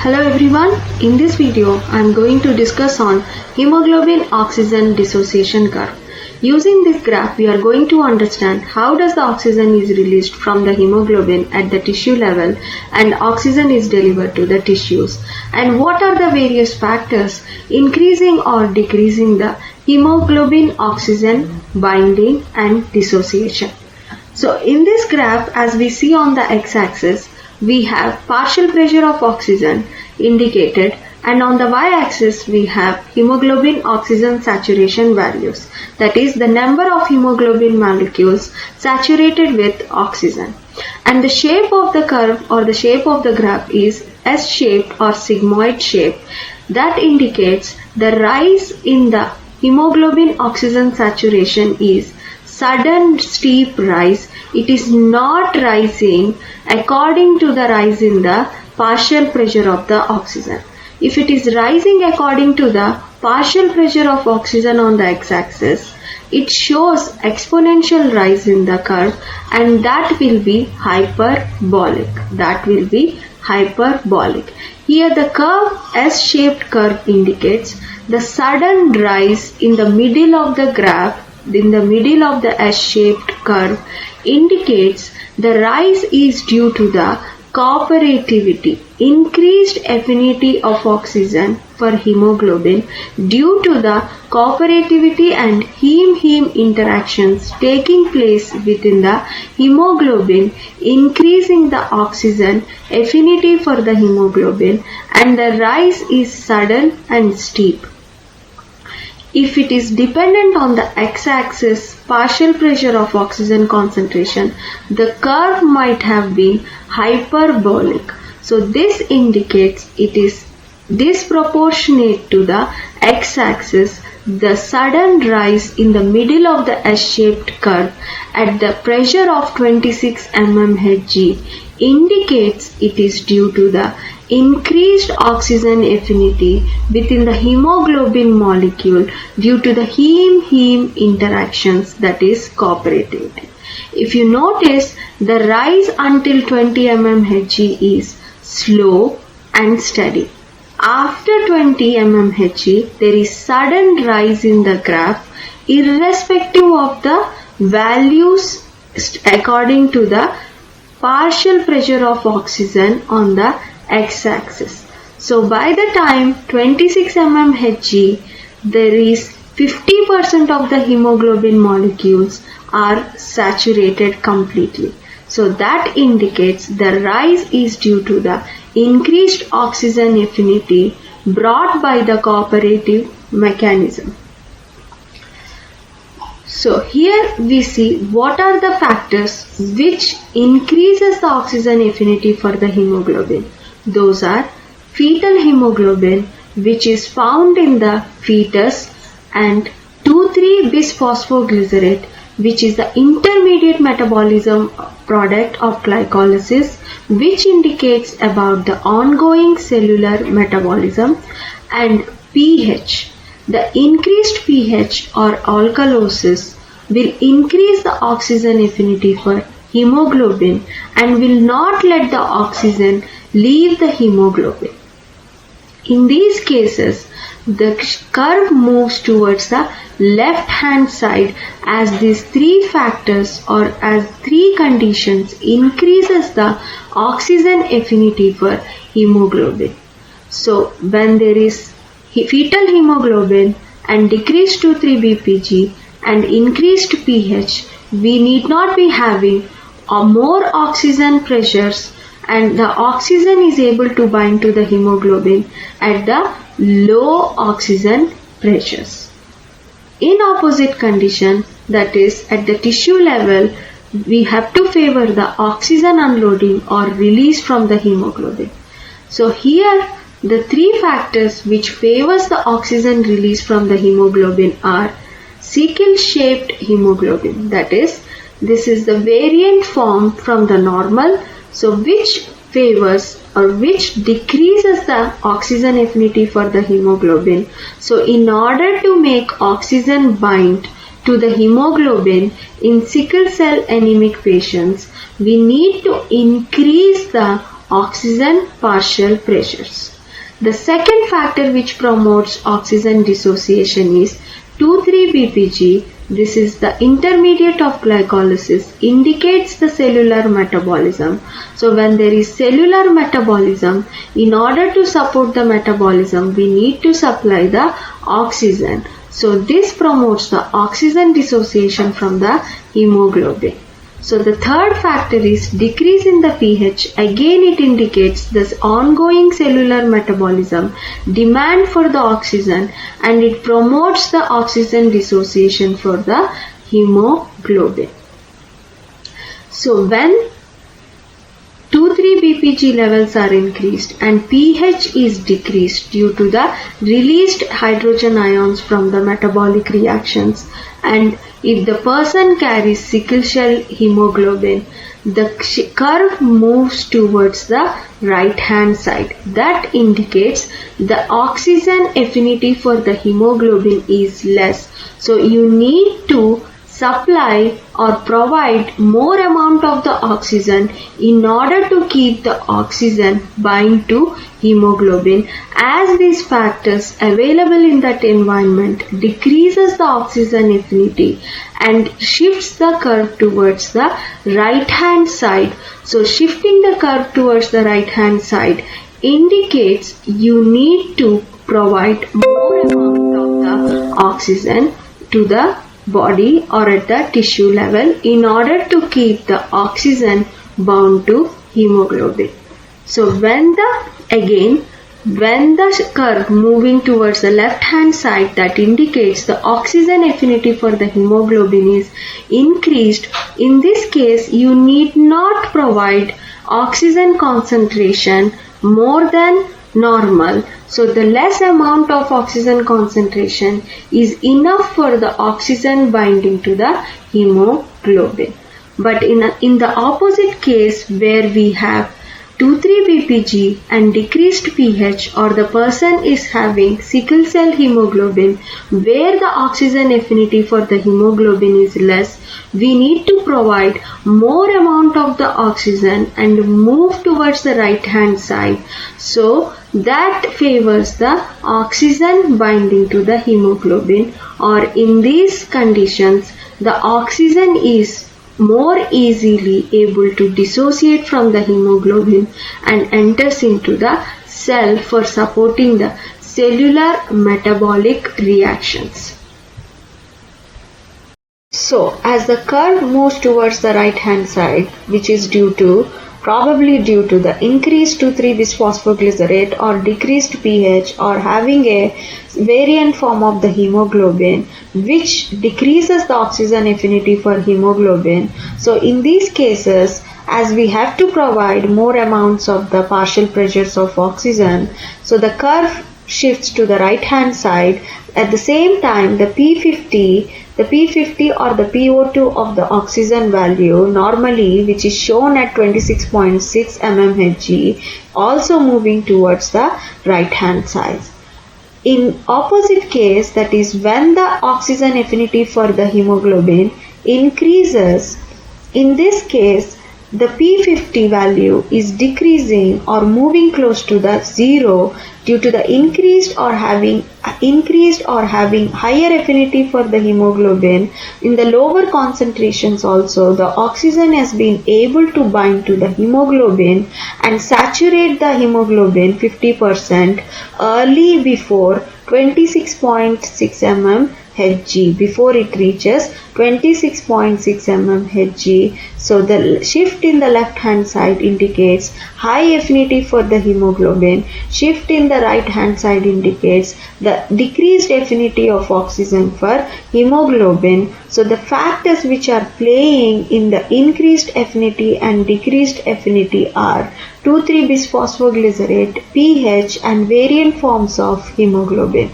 Hello everyone, in this video I am going to discuss on hemoglobin oxygen dissociation curve. Using this graph we are going to understand how does the oxygen is released from the hemoglobin at the tissue level and oxygen is delivered to the tissues, and what are the various factors increasing or decreasing the hemoglobin oxygen binding and dissociation. So in this graph, as we see on the x-axis, we have partial pressure of oxygen indicated, and on the y-axis we have hemoglobin oxygen saturation values, that is the number of hemoglobin molecules saturated with oxygen. And the shape of the curve or the shape of the graph is S-shaped or sigmoid shape. That indicates the rise in the hemoglobin oxygen saturation is sudden steep rise. It is not rising according to the rise in the partial pressure of the oxygen. If it is rising according to the partial pressure of oxygen on the x-axis, it shows exponential rise in the curve, and that will be hyperbolic. Here the curve, S-shaped curve, indicates the sudden rise in the middle of the graph. In the middle of the S-shaped curve indicates the rise is due to the cooperativity, increased affinity of oxygen for hemoglobin due to the cooperativity and heme-heme interactions taking place within the hemoglobin, increasing the oxygen affinity for the hemoglobin, and the rise is sudden and steep. If it is dependent on the x-axis partial pressure of oxygen concentration, the curve might have been hyperbolic. So this indicates it is disproportionate to the x-axis. The sudden rise in the middle of the S-shaped curve at the pressure of 26 mmHg indicates it is due to the increased oxygen affinity within the hemoglobin molecule due to the heme-heme interactions, that is cooperativity. If you notice, the rise until 20 mmHg is slow and steady. After 20 mmHg, there is sudden rise in the graph irrespective of the values according to the partial pressure of oxygen on the x-axis. So by the time 26 mmHg, there is 50% of the hemoglobin molecules are saturated completely. So that indicates the rise is due to the increased oxygen affinity brought by the cooperative mechanism. So here we see what are the factors which increases the oxygen affinity for the hemoglobin. Those are fetal hemoglobin, which is found in the fetus, and 2,3-bisphosphoglycerate, which is the intermediate metabolism product of glycolysis, which indicates about the ongoing cellular metabolism, and pH. The increased pH or alkalosis will increase the oxygen affinity for hemoglobin and will not let the oxygen leave the hemoglobin. In these cases, the curve moves towards the left hand side as these three factors or as three conditions increases the oxygen affinity for hemoglobin. So when there is fetal hemoglobin and decreased 2,3-BPG and increased pH, we need not be having more oxygen pressures, and the oxygen is able to bind to the hemoglobin at the low oxygen pressures. In opposite condition, that is at the tissue level, we have to favor the oxygen unloading or release from the hemoglobin. So here the three factors which favors the oxygen release from the hemoglobin are sickle-shaped hemoglobin, that is, this is the variant form from the normal, so which favors or which decreases the oxygen affinity for the hemoglobin. So in order to make oxygen bind to the hemoglobin in sickle cell anemic patients, we need to increase the oxygen partial pressures. The second factor which promotes oxygen dissociation is 2,3-BPG. This is the intermediate of glycolysis, indicates the cellular metabolism. So when there is cellular metabolism, in order to support the metabolism, we need to supply the oxygen. So this promotes the oxygen dissociation from the hemoglobin. So the third factor is decrease in the pH. Again it indicates this ongoing cellular metabolism, demand for the oxygen, and it promotes the oxygen dissociation for the hemoglobin. So when 2,3-BPG levels are increased and pH is decreased due to the released hydrogen ions from the metabolic reactions, and if the person carries sickle cell hemoglobin, the curve moves towards the right hand side. That indicates the oxygen affinity for the hemoglobin is less. So you need to supply or provide more amount of the oxygen in order to keep the oxygen bind to hemoglobin, as these factors available in that environment decreases the oxygen affinity and shifts the curve towards the right hand side. So shifting the curve towards the right hand side indicates you need to provide more amount of the oxygen to the body or at the tissue level in order to keep the oxygen bound to hemoglobin. So when the curve moving towards the left hand side, that indicates the oxygen affinity for the hemoglobin is increased. In this case, you need not provide oxygen concentration more than normal. So the less amount of oxygen concentration is enough for the oxygen binding to the hemoglobin. But in the opposite case, where we have 2,3-BPG and decreased pH, or the person is having sickle cell hemoglobin where the oxygen affinity for the hemoglobin is less, we need to provide more amount of the oxygen and move towards the right hand side. So that favors the oxygen binding to the hemoglobin, or in these conditions the oxygen is more easily able to dissociate from the hemoglobin and enters into the cell for supporting the cellular metabolic reactions. So as the curve moves towards the right hand side, which is probably due to the increased 2,3-bisphosphoglycerate or decreased pH or having a variant form of the hemoglobin which decreases the oxygen affinity for hemoglobin. So in these cases, as we have to provide more amounts of the partial pressures of oxygen, so the curve shifts to the right hand side. At the same time, the P50 or the PO2 of the oxygen value normally, which is shown at 26.6 mmHg, also moving towards the right hand side. In opposite case, that is when the oxygen affinity for the hemoglobin increases, in this case the P50 value is decreasing or moving close to the zero due to the increased or having higher affinity for the hemoglobin. In the lower concentrations also, the oxygen has been able to bind to the hemoglobin and saturate the hemoglobin 50% early before 26.6 mmHg, before it reaches 26.6 mmHg. So the shift in the left hand side indicates high affinity for the hemoglobin. Shift in the right hand side indicates the decreased affinity of oxygen for hemoglobin. So the factors which are playing in the increased affinity and decreased affinity are 2,3-bisphosphoglycerate, pH and variant forms of hemoglobin.